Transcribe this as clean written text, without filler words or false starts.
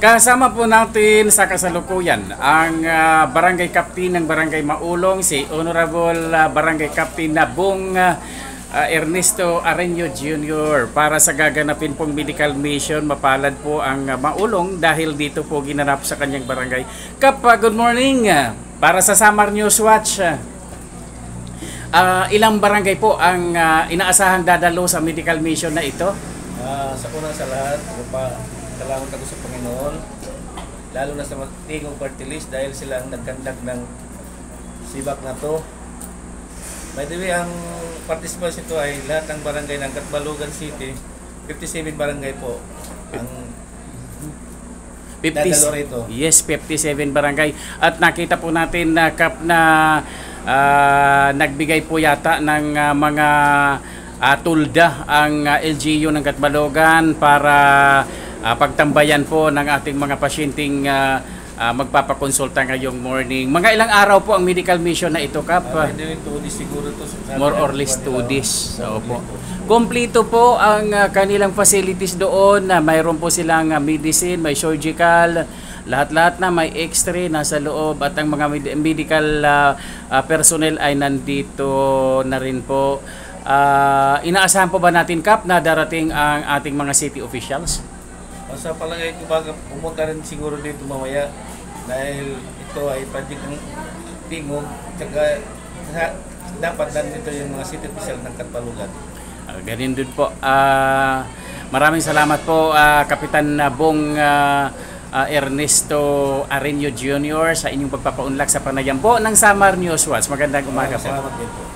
Kasama po natin sa kasalukuyan ang Barangay Captain ng Barangay Maulong, si Honorable Barangay Captain na Bong Ernesto Areño Jr. para sa gaganapin pong medical mission. Mapalad po ang Maulong dahil dito po ginanap sa kanyang barangay. Kap, good morning. Para sa Samar News Watch, ilang barangay po ang inaasahang dadalo sa medical mission na ito? Sa una sa lahat, salamat ako sa Panginoon, lalo na sa Tingog Party List dahil sila ang nagkandak ng sibak na to. By the way, ang participants ito ay lahat ng barangay ng Catbalogan City, 57 barangay po ang dadalo rito. Yes, 57 barangay. At nakita po natin na Kap na nagbigay po yata ng mga tulda ang LGU ng Catbalogan para pagtambayan po ng ating mga pasyenteng magpapakonsulta ngayong morning. Mga ilang araw po ang medical mission na ito, Kap? Siguro to, more or less 2 days. Opo. Kompleto po ang kanilang facilities doon. Mayroon po silang medicine, may surgical, lahat-lahat na may x-ray nasa loob at ang mga medical personnel ay nandito na rin po. Inaasahan po ba natin, Kap, na darating ang ating mga city officials? Sa palagay ko baga pumunta rin siguro dito mamaya dahil ito ay project ng Tingog, tsaka dapat nandito yung mga city official ng Catbalogan. Ganun din po. Maraming salamat po, Kapitan Bong Ernesto Areño Jr. sa inyong pagpapaunlak sa panayam po ng Samar News Watch. Magandang umaga po. Salamat din po.